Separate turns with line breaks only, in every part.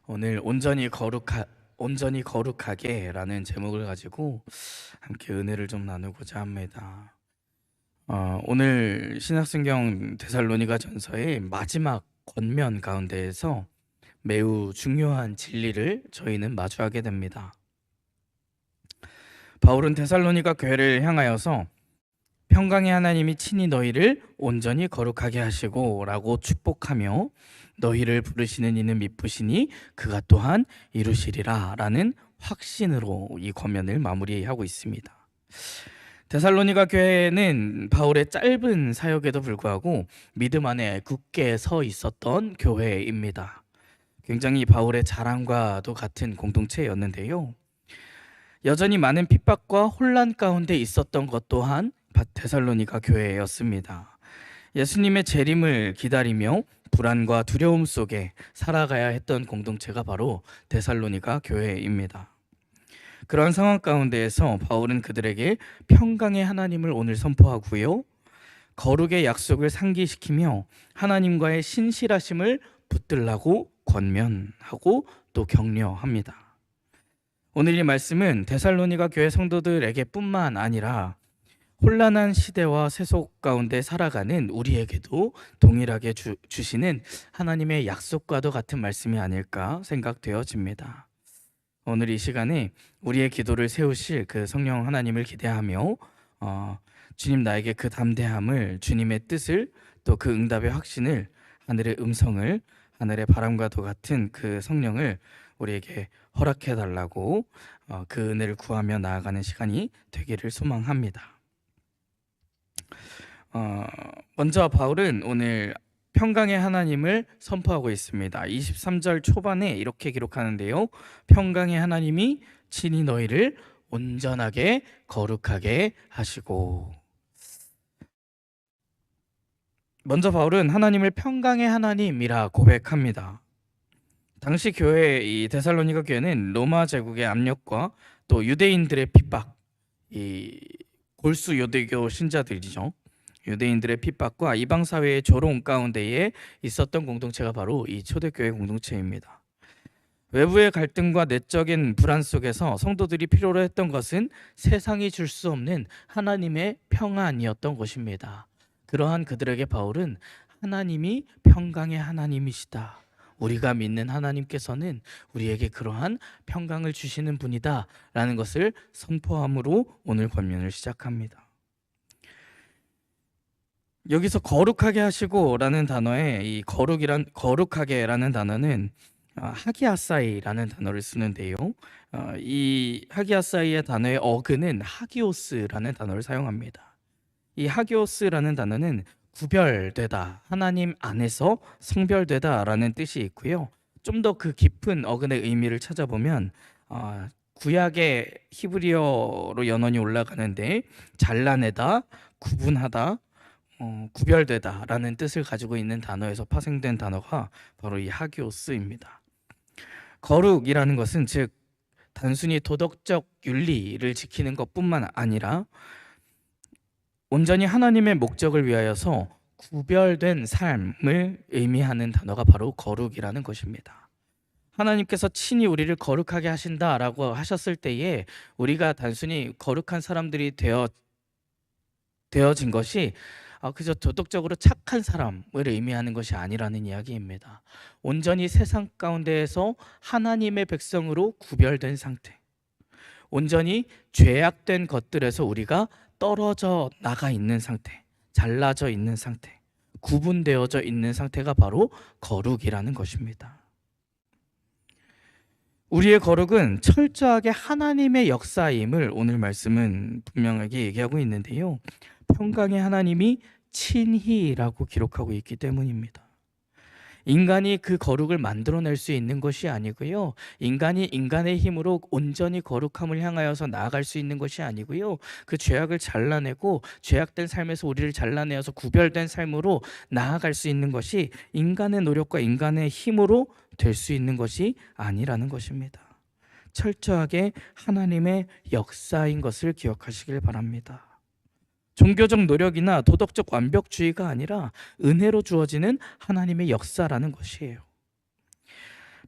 오늘 온전히 거룩하게라는 제목을 가지고 함께 은혜를 좀 나누고자 합니다. 오늘 신약성경 데살로니가 전서의 마지막 권면 가운데에서 매우 중요한 진리를 저희는 마주하게 됩니다. 바울은 데살로니가 교회를 향하여서 평강의 하나님이 친히 너희를 온전히 거룩하게 하시고 라고 축복하며 너희를 부르시는 이는 미쁘시니 그가 또한 이루시리라 라는 확신으로 이 권면을 마무리하고 있습니다. 데살로니가 교회는 바울의 짧은 사역에도 불구하고 믿음 안에 굳게 서 있었던 교회입니다. 굉장히 바울의 자랑과도 같은 공동체였는데요. 여전히 많은 핍박과 혼란 가운데 있었던 것 또한 데살로니가 교회였습니다. 예수님의 재림을 기다리며 불안과 두려움 속에 살아가야 했던 공동체가 바로 데살로니가 교회입니다. 그런 상황 가운데에서 바울은 그들에게 평강의 하나님을 오늘 선포하고요, 거룩의 약속을 상기시키며 하나님과의 신실하심을 붙들라고 권면하고 또 격려합니다. 오늘 이 말씀은 데살로니가 교회 성도들에게 뿐만 아니라 혼란한 시대와 세속 가운데 살아가는 우리에게도 동일하게 주시는 하나님의 약속과도 같은 말씀이 아닐까 생각되어집니다. 오늘 이 시간에 우리의 기도를 세우실 그 성령 하나님을 기대하며 주님 나에게 그 담대함을, 주님의 뜻을, 또 그 응답의 확신을, 하늘의 음성을, 하늘의 바람과도 같은 그 성령을 우리에게 허락해 달라고 그 은혜를 구하며 나아가는 시간이 되기를 소망합니다. 먼저 바울은 오늘 평강의 하나님을 선포하고 있습니다. 23절 초반에 이렇게 기록하는데요, 평강의 하나님이 친히 너희를 온전하게 거룩하게 하시고. 먼저 바울은 하나님을 평강의 하나님이라 고백합니다. 당시 교회, 이 데살로니가 교회는 로마 제국의 압력과 또 유대인들의 핍박, 이 골수 유대교 신자들이죠, 유대인들의 핍박과 이방 사회의 조롱 가운데에 있었던 공동체가 바로 이 초대교회 공동체입니다. 외부의 갈등과 내적인 불안 속에서 성도들이 필요로 했던 것은 세상이 줄 수 없는 하나님의 평안이었던 것입니다. 그러한 그들에게 바울은 하나님이 평강의 하나님이시다, 우리가 믿는 하나님께서는 우리에게 그러한 평강을 주시는 분이다 라는 것을 선포함으로 오늘 권면을 시작합니다. 여기서 거룩하게 하시고 라는 단어에 이 거룩하게 라는 단어는 하기아사이라는 단어를 쓰는데요, 이 하기아사이의 단어의 어근은 하기오스라는 단어를 사용합니다. 이 하기오스라는 단어는 구별되다, 하나님 안에서 성별되다 라는 뜻이 있고요, 좀 더 그 깊은 어근의 의미를 찾아보면 구약의 히브리어로 연원이 올라가는데 잘라내다, 구분하다, 구별되다 라는 뜻을 가지고 있는 단어에서 파생된 단어가 바로 이 하기오스입니다. 거룩이라는 것은 즉 단순히 도덕적 윤리를 지키는 것뿐만 아니라 온전히 하나님의 목적을 위하여서 구별된 삶을 의미하는 단어가 바로 거룩이라는 것입니다. 하나님께서 친히 우리를 거룩하게 하신다라고 하셨을 때에 우리가 단순히 거룩한 사람들이 되어진 것이 그저 도덕적으로 착한 사람을 의미하는 것이 아니라는 이야기입니다. 온전히 세상 가운데에서 하나님의 백성으로 구별된 상태, 온전히 죄악된 것들에서 우리가 떨어져 나가 있는 상태, 잘라져 있는 상태, 구분되어져 있는 상태가 바로 거룩이라는 것입니다. 우리의 거룩은 철저하게 하나님의 역사임을 오늘 말씀은 분명하게 얘기하고 있는데요, 평강의 하나님이 친히라고 기록하고 있기 때문입니다. 인간이 그 거룩을 만들어낼 수 있는 것이 아니고요, 인간이 인간의 힘으로 온전히 거룩함을 향하여서 나아갈 수 있는 것이 아니고요, 그 죄악을 잘라내고 죄악된 삶에서 우리를 잘라내어서 구별된 삶으로 나아갈 수 있는 것이 인간의 노력과 인간의 힘으로 될 수 있는 것이 아니라는 것입니다. 철저하게 하나님의 역사인 것을 기억하시길 바랍니다. 종교적 노력이나 도덕적 완벽주의가 아니라 은혜로 주어지는 하나님의 역사라는 것이에요.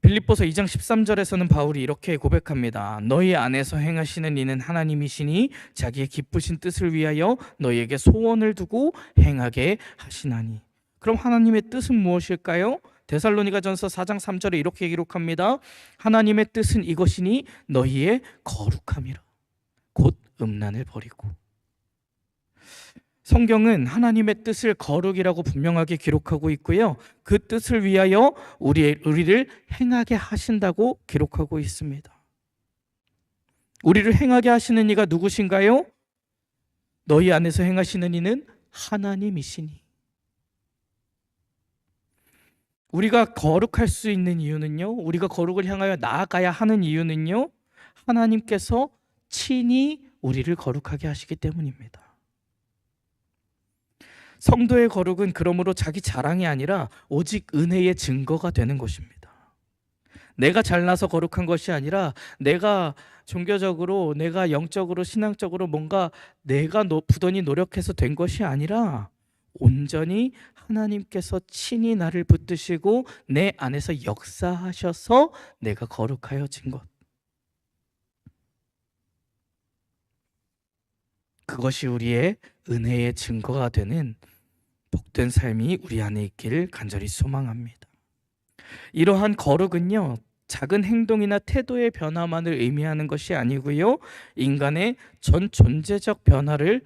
빌립보서 2장 13절에서는 바울이 이렇게 고백합니다. 너희 안에서 행하시는 이는 하나님이시니 자기의 기쁘신 뜻을 위하여 너희에게 소원을 두고 행하게 하시나니. 그럼 하나님의 뜻은 무엇일까요? 데살로니가전서 4장 3절에 이렇게 기록합니다. 하나님의 뜻은 이것이니 너희의 거룩함이라. 곧 음란을 버리고. 성경은 하나님의 뜻을 거룩이라고 분명하게 기록하고 있고요. 그 뜻을 위하여 우리를 행하게 하신다고 기록하고 있습니다. 우리를 행하게 하시는 이가 누구신가요? 너희 안에서 행하시는 이는 하나님이시니. 우리가 거룩할 수 있는 이유는요, 우리가 거룩을 향하여 나아가야 하는 이유는요, 하나님께서 친히 우리를 거룩하게 하시기 때문입니다. 성도의 거룩은 그러므로 자기 자랑이 아니라 오직 은혜의 증거가 되는 것입니다. 내가 잘나서 거룩한 것이 아니라 내가 종교적으로, 내가 영적으로, 신앙적으로 뭔가 내가 부단히 노력해서 된 것이 아니라 온전히 하나님께서 친히 나를 붙드시고 내 안에서 역사하셔서 내가 거룩하여진 것. 그것이 우리의 은혜의 증거가 되는 복된 삶이 우리 안에 있기를 간절히 소망합니다. 이러한 거룩은요, 작은 행동이나 태도의 변화만을 의미하는 것이 아니고요, 인간의 전 존재적 변화를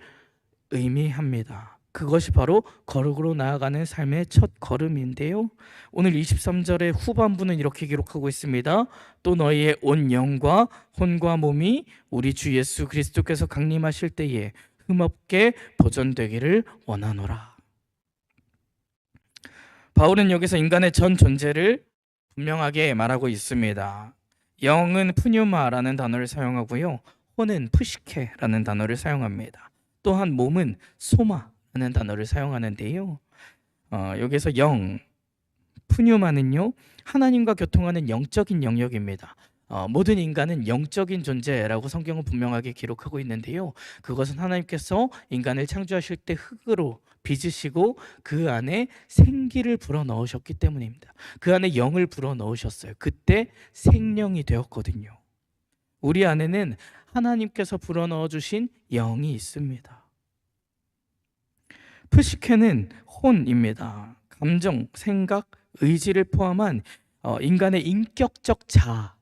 의미합니다. 그것이 바로 거룩으로 나아가는 삶의 첫 걸음인데요. 오늘 23절의 후반부는 이렇게 기록하고 있습니다. 또 너희의 온 영과 혼과 몸이 우리 주 예수 그리스도께서 강림하실 때에 흠없게 보존되기를 원하노라. 바울은 여기서 인간의 전 존재를 분명하게 말하고 있습니다. 영은 푸뉴마라는 단어를 사용하고요, 혼은 푸시케라는 단어를 사용합니다. 또한 몸은 소마라는 단어를 사용하는데요, 여기서 영, 푸뉴마는요, 하나님과 교통하는 영적인 영역입니다. 모든 인간은 영적인 존재라고 성경은 분명하게 기록하고 있는데요, 그것은 하나님께서 인간을 창조하실 때 흙으로 빚으시고 그 안에 생기를 불어넣으셨기 때문입니다. 그 안에 영을 불어넣으셨어요. 그때 생명이 되었거든요. 우리 안에는 하나님께서 불어넣어주신 영이 있습니다. 푸시케는 혼입니다. 감정, 생각, 의지를 포함한 인간의 인격적 자아,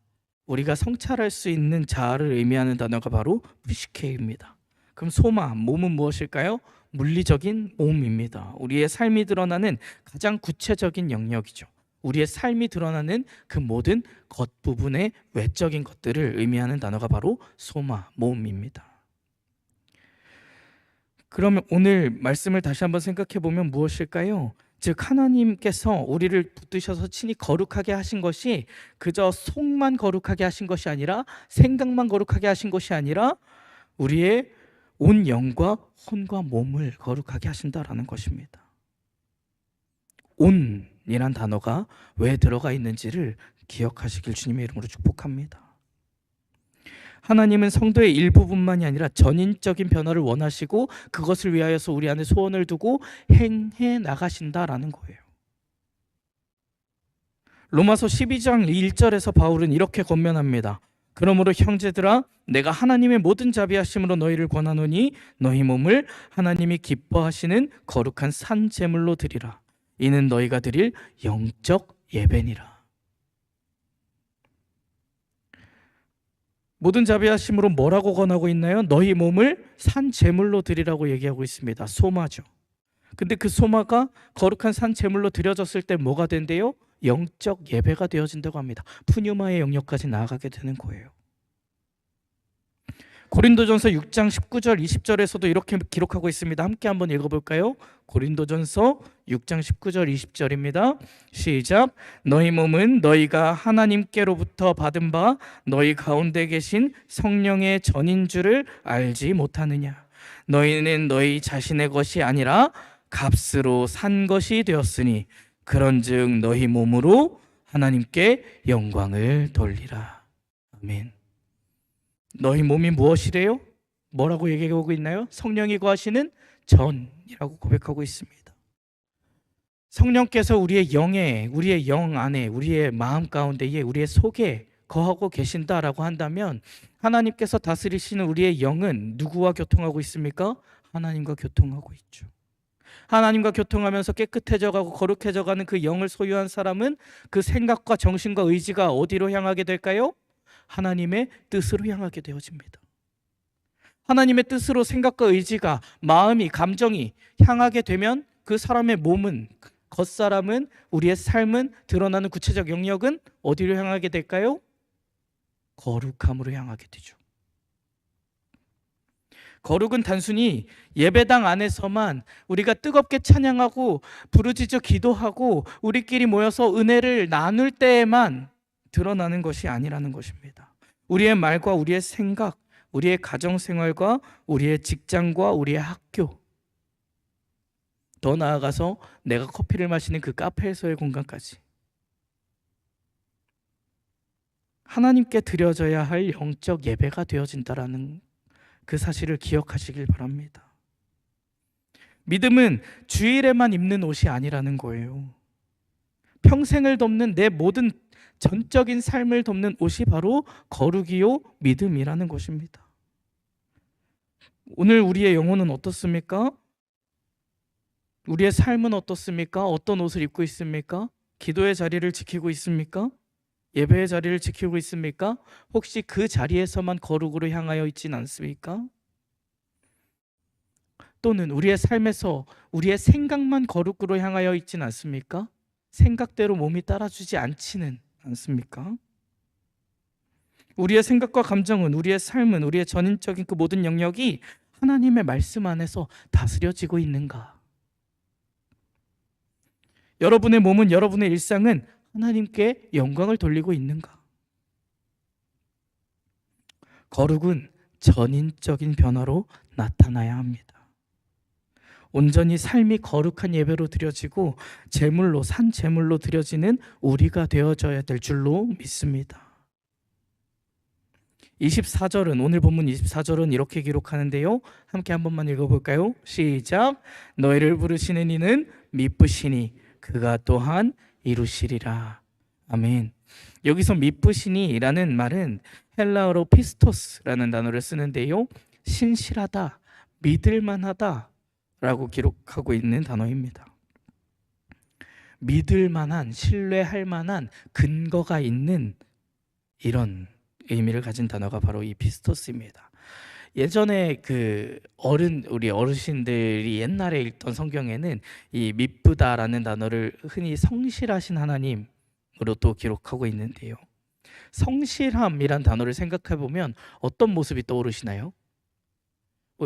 우리가 성찰할 수 있는 자아를 의미하는 단어가 바로 푸시케입니다. 그럼 소마, 몸은 무엇일까요? 물리적인 몸입니다. 우리의 삶이 드러나는 가장 구체적인 영역이죠. 우리의 삶이 드러나는 그 모든 겉부분의 외적인 것들을 의미하는 단어가 바로 소마, 몸입니다. 그러면 오늘 말씀을 다시 한번 생각해 보면 무엇일까요? 즉 하나님께서 우리를 붙드셔서 친히 거룩하게 하신 것이 그저 속만 거룩하게 하신 것이 아니라, 생각만 거룩하게 하신 것이 아니라 우리의 온 영과 혼과 몸을 거룩하게 하신다라는 것입니다. 온이란 단어가 왜 들어가 있는지를 기억하시길 주님의 이름으로 축복합니다. 하나님은 성도의 일부분만이 아니라 전인적인 변화를 원하시고 그것을 위하여서 우리 안에 소원을 두고 행해 나가신다라는 거예요. 로마서 12장 1절에서 바울은 이렇게 권면합니다. 그러므로 형제들아, 내가 하나님의 모든 자비하심으로 너희를 권하노니 너희 몸을 하나님이 기뻐하시는 거룩한 산 제물로 드리라. 이는 너희가 드릴 영적 예배니라. 모든 자비하심으로 뭐라고 권하고 있나요? 너희 몸을 산 제물로 드리라고 얘기하고 있습니다. 소마죠. 근데 그 소마가 거룩한 산 제물로 드려졌을 때 뭐가 된대요? 영적 예배가 되어진다고 합니다. 푸뉴마의 영역까지 나아가게 되는 거예요. 고린도전서 6장 19절 20절에서도 이렇게 기록하고 있습니다. 함께 한번 읽어볼까요? 고린도전서 6장 19절 20절입니다. 시작. 너희 몸은 너희가 하나님께로부터 받은 바 너희 가운데 계신 성령의 전인 줄을 알지 못하느냐. 너희는 너희 자신의 것이 아니라 값으로 산 것이 되었으니 그런즉 너희 몸으로 하나님께 영광을 돌리라. 아멘. 너희 몸이 무엇이래요? 뭐라고 얘기하고 있나요? 성령이 거하시는 전이라고 고백하고 있습니다. 성령께서 우리의 영에, 우리의 영 안에, 우리의 마음 가운데에, 우리의 속에 거하고 계신다라고 한다면 하나님께서 다스리시는 우리의 영은 누구와 교통하고 있습니까? 하나님과 교통하고 있죠. 하나님과 교통하면서 깨끗해져가고 거룩해져가는 그 영을 소유한 사람은 그 생각과 정신과 의지가 어디로 향하게 될까요? 하나님의 뜻으로 향하게 되어집니다. 하나님의 뜻으로 생각과 의지가, 마음이, 감정이 향하게 되면 그 사람의 몸은, 겉사람은, 우리의 삶은, 드러나는 구체적 영역은 어디로 향하게 될까요? 거룩함으로 향하게 되죠. 거룩은 단순히 예배당 안에서만 우리가 뜨겁게 찬양하고 부르짖어 기도하고 우리끼리 모여서 은혜를 나눌 때에만 드러나는 것이 아니라는 것입니다. 우리의 말과 우리의 생각, 우리의 가정생활과 우리의 직장과 우리의 학교, 더 나아가서 내가 커피를 마시는 그 카페에서의 공간까지 하나님께 드려져야 할 영적 예배가 되어진다라는 그 사실을 기억하시길 바랍니다. 믿음은 주일에만 입는 옷이 아니라는 거예요. 평생을 덮는 내 모든 전적인 삶을 덮는 옷이 바로 거룩이요 믿음이라는 것입니다. 오늘 우리의 영혼은 어떻습니까? 우리의 삶은 어떻습니까? 어떤 옷을 입고 있습니까? 기도의 자리를 지키고 있습니까? 예배의 자리를 지키고 있습니까? 혹시 그 자리에서만 거룩으로 향하여 있진 않습니까? 또는 우리의 삶에서 우리의 생각만 거룩으로 향하여 있진 않습니까? 생각대로 몸이 따라주지 않지는 않습니까? 우리의 생각과 감정은, 우리의 삶은, 우리의 전인적인 그 모든 영역이 하나님의 말씀 안에서 다스려지고 있는가? 여러분의 몸은, 여러분의 일상은 하나님께 영광을 돌리고 있는가? 거룩은 전인적인 변화로 나타나야 합니다. 온전히 삶이 거룩한 예배로 드려지고 제물로, 산 제물로 드려지는 우리가 되어져야 될 줄로 믿습니다. 24절은, 오늘 본문 24절은 이렇게 기록하는데요, 함께 한 번만 읽어볼까요? 시작. 너희를 부르시는 이는 미쁘시니 그가 또한 이루시리라. 아멘. 여기서 미쁘시니라는 말은 헬라어로 피스토스라는 단어를 쓰는데요, 신실하다, 믿을만하다 라고 기록하고 있는 단어입니다. 믿을 만한, 신뢰할 만한 근거가 있는 이런 의미를 가진 단어가 바로 이 피스토스입니다. 예전에 우리 어르신들이 옛날에 읽던 성경에는 이 미쁘다라는 단어를 흔히 성실하신 하나님으로 또 기록하고 있는데요, 성실함이란 단어를 생각해 보면 어떤 모습이 떠오르시나요?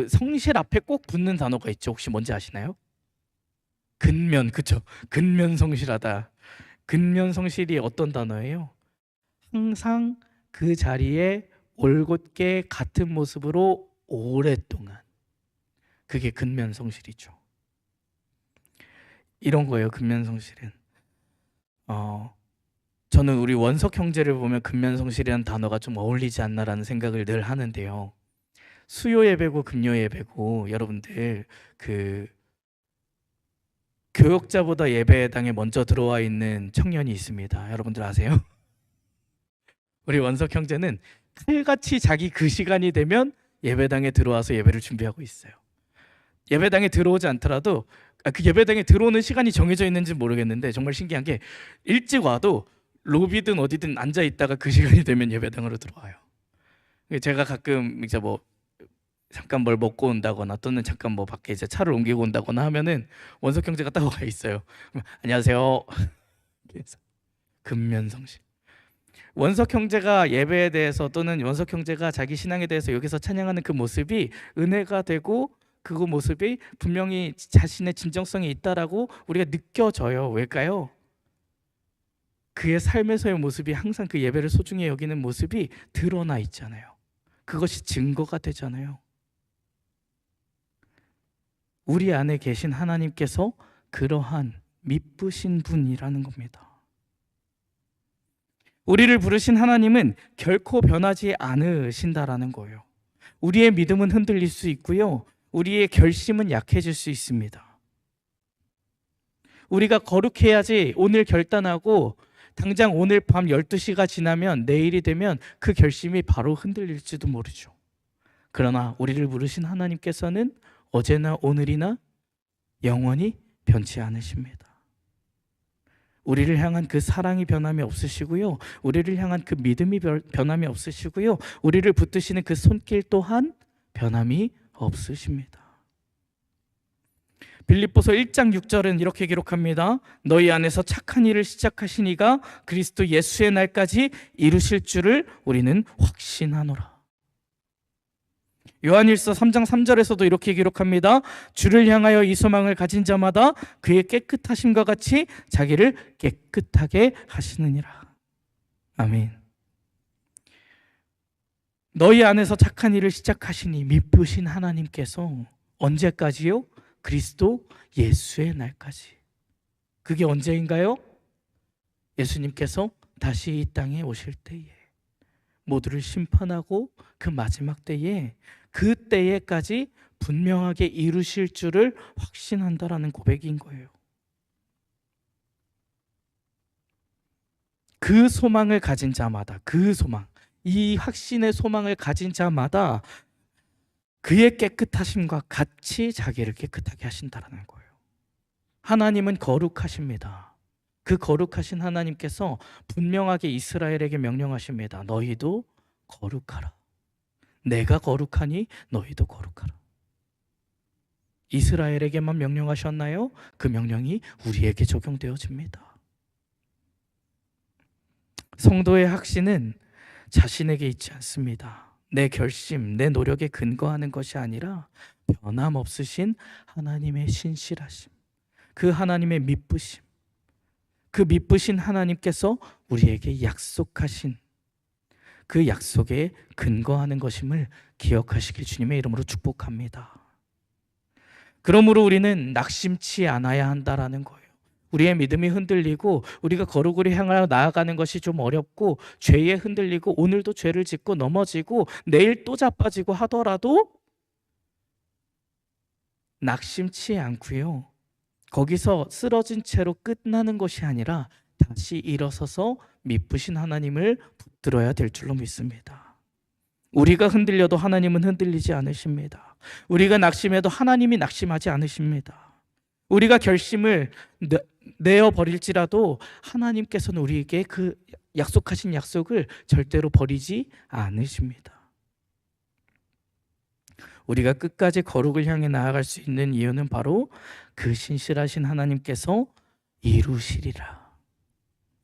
성실 앞에 꼭 붙는 단어가 있죠. 혹시 뭔지 아시나요? 근면, 그쵸? 근면 성실하다. 근면 성실이 어떤 단어예요? 항상 그 자리에 올곧게 같은 모습으로 오랫동안, 그게 근면 성실이죠. 이런 거예요, 근면 성실은. 저는 우리 원석 형제를 보면 근면 성실이라는 단어가 좀 어울리지 않나라는 생각을 늘 하는데요, 수요 예배고 금요 예배고 여러분들 교역자보다 예배당에 먼저 들어와 있는 청년이 있습니다. 여러분들 아세요? 우리 원석 형제는 칼같이 자기 그 시간이 되면 예배당에 들어와서 예배를 준비하고 있어요. 예배당에 들어오지 않더라도 그 예배당에 들어오는 시간이 정해져 있는지 모르겠는데 정말 신기한 게 일찍 와도 로비든 어디든 앉아 있다가 그 시간이 되면 예배당으로 들어와요. 제가 가끔 이제 잠깐 뭘 먹고 온다거나 또는 잠깐 밖에 이제 차를 옮기고 온다거나 하면은 원석 형제가 딱 와 있어요. 안녕하세요. 그래서 근면성실. 원석 형제가 예배에 대해서 또는 원석 형제가 자기 신앙에 대해서 여기서 찬양하는 그 모습이 은혜가 되고 그 모습이 분명히 자신의 진정성이 있다라고 우리가 느껴져요. 왜일까요? 그의 삶에서의 모습이 항상 그 예배를 소중히 여기는 모습이 드러나 있잖아요. 그것이 증거가 되잖아요. 우리 안에 계신 하나님께서 그러한 미쁘신 분이라는 겁니다. 우리를 부르신 하나님은 결코 변하지 않으신다라는 거예요. 우리의 믿음은 흔들릴 수 있고요, 우리의 결심은 약해질 수 있습니다. 우리가 거룩해야지 오늘 결단하고 당장 오늘 밤 12시가 지나면 내일이 되면 그 결심이 바로 흔들릴지도 모르죠. 그러나 우리를 부르신 하나님께서는 어제나 오늘이나 영원히 변치 않으십니다. 우리를 향한 그 사랑이 변함이 없으시고요. 우리를 향한 그 믿음이 변함이 없으시고요. 우리를 붙드시는 그 손길 또한 변함이 없으십니다. 빌립보서 1장 6절은 이렇게 기록합니다. 너희 안에서 착한 일을 시작하신 이가 그리스도 예수의 날까지 이루실 줄을 우리는 확신하노라. 요한일서 3장 3절에서도 이렇게 기록합니다. 주를 향하여 이 소망을 가진 자마다 그의 깨끗하심과 같이 자기를 깨끗하게 하시느니라. 아멘. 너희 안에서 착한 일을 시작하시니 미쁘신 하나님께서 언제까지요? 그리스도 예수의 날까지. 그게 언제인가요? 예수님께서 다시 이 땅에 오실 때에, 모두를 심판하고 그 마지막 때에, 그 때에까지 분명하게 이루실 줄을 확신한다라는 고백인 거예요. 그 소망을 가진 자마다, 그 소망, 이 확신의 소망을 가진 자마다 그의 깨끗하심과 같이 자기를 깨끗하게 하신다라는 거예요. 하나님은 거룩하십니다. 그 거룩하신 하나님께서 분명하게 이스라엘에게 명령하십니다. 너희도 거룩하라. 내가 거룩하니 너희도 거룩하라. 이스라엘에게만 명령하셨나요? 그 명령이 우리에게 적용되어집니다. 성도의 확신은 자신에게 있지 않습니다. 내 결심, 내 노력에 근거하는 것이 아니라 변함없으신 하나님의 신실하심, 그 하나님의 미쁘심, 그 미쁘신 하나님께서 우리에게 약속하신 그 약속에 근거하는 것임을 기억하시길 주님의 이름으로 축복합니다. 그러므로 우리는 낙심치 않아야 한다라는 거예요. 우리의 믿음이 흔들리고 우리가 거룩으로 향하여 나아가는 것이 좀 어렵고 죄에 흔들리고 오늘도 죄를 짓고 넘어지고 내일 또 자빠지고 하더라도 낙심치 않고요. 거기서 쓰러진 채로 끝나는 것이 아니라 다시 일어서서 미쁘신 하나님을 붙들어야 될 줄로 믿습니다. 우리가 흔들려도 하나님은 흔들리지 않으십니다. 우리가 낙심해도 하나님이 낙심하지 않으십니다. 우리가 결심을 내어버릴지라도 하나님께서는 우리에게 그 약속하신 약속을 절대로 버리지 않으십니다. 우리가 끝까지 거룩을 향해 나아갈 수 있는 이유는 바로 그 신실하신 하나님께서 이루시리라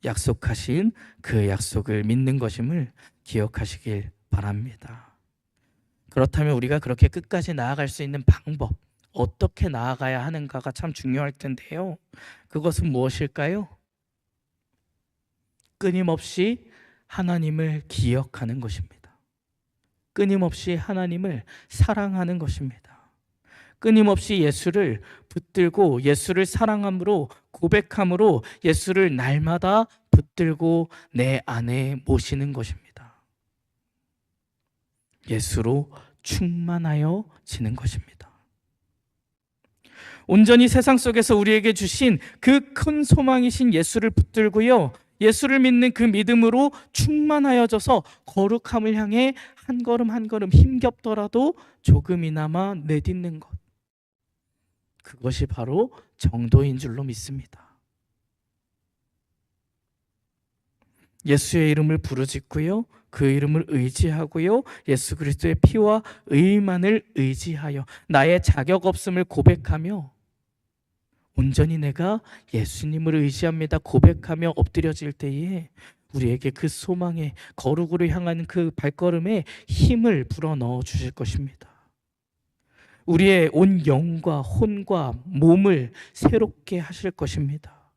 약속하신 그 약속을 믿는 것임을 기억하시길 바랍니다. 그렇다면 우리가 그렇게 끝까지 나아갈 수 있는 방법, 어떻게 나아가야 하는가가 참 중요할 텐데요. 그것은 무엇일까요? 끊임없이 하나님을 기억하는 것입니다. 끊임없이 하나님을 사랑하는 것입니다. 끊임없이 예수를 붙들고 예수를 사랑함으로 고백함으로 예수를 날마다 붙들고 내 안에 모시는 것입니다. 예수로 충만하여지는 것입니다. 온전히 세상 속에서 우리에게 주신 그 큰 소망이신 예수를 붙들고요. 예수를 믿는 그 믿음으로 충만하여져서 거룩함을 향해 한 걸음 한 걸음 힘겹더라도 조금이나마 내딛는 것. 그것이 바로 정도인 줄로 믿습니다. 예수의 이름을 부르짖고요. 그 이름을 의지하고요. 예수 그리스도의 피와 의만을 의지하여 나의 자격 없음을 고백하며 온전히 내가 예수님을 의지합니다 고백하며 엎드려질 때에 우리에게 그 소망의 거룩으로 향하는 그 발걸음에 힘을 불어넣어 주실 것입니다. 우리의 온 영과 혼과 몸을 새롭게 하실 것입니다.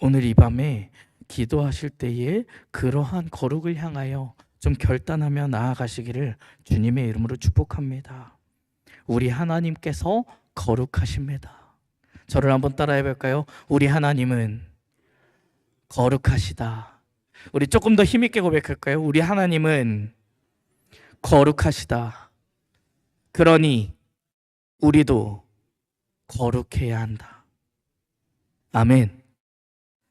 오늘 이 밤에 기도하실 때에 그러한 거룩을 향하여 좀 결단하며 나아가시기를 주님의 이름으로 축복합니다. 우리 하나님께서 거룩하십니다. 저를 한번 따라해 볼까요? 우리 하나님은 거룩하시다. 우리 조금 더 힘있게 고백할까요? 우리 하나님은 거룩하시다. 그러니 우리도 거룩해야 한다. 아멘.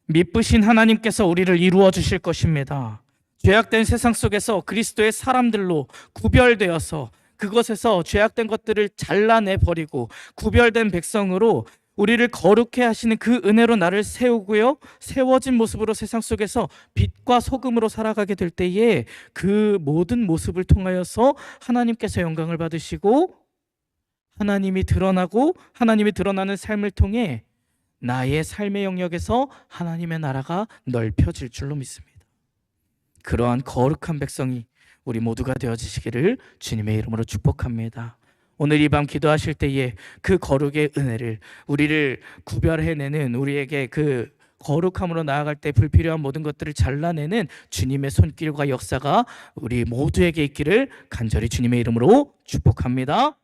미쁘신 하나님께서 우리를 이루어 주실 것입니다. 죄악된 세상 속에서 그리스도의 사람들로 구별되어서 그것에서 죄악된 것들을 잘라내 버리고 구별된 백성으로 우리를 거룩해 하시는 그 은혜로 나를 세우고요, 세워진 모습으로 세상 속에서 빛과 소금으로 살아가게 될 때에 그 모든 모습을 통하여서 하나님께서 영광을 받으시고 하나님이 드러나고 하나님이 드러나는 삶을 통해 나의 삶의 영역에서 하나님의 나라가 넓혀질 줄로 믿습니다. 그러한 거룩한 백성이 우리 모두가 되어지시기를 주님의 이름으로 축복합니다. 오늘 이 밤 기도하실 때에 그 거룩의 은혜를, 우리를 구별해내는, 우리에게 그 거룩함으로 나아갈 때 불필요한 모든 것들을 잘라내는 주님의 손길과 역사가 우리 모두에게 있기를 간절히 주님의 이름으로 축복합니다.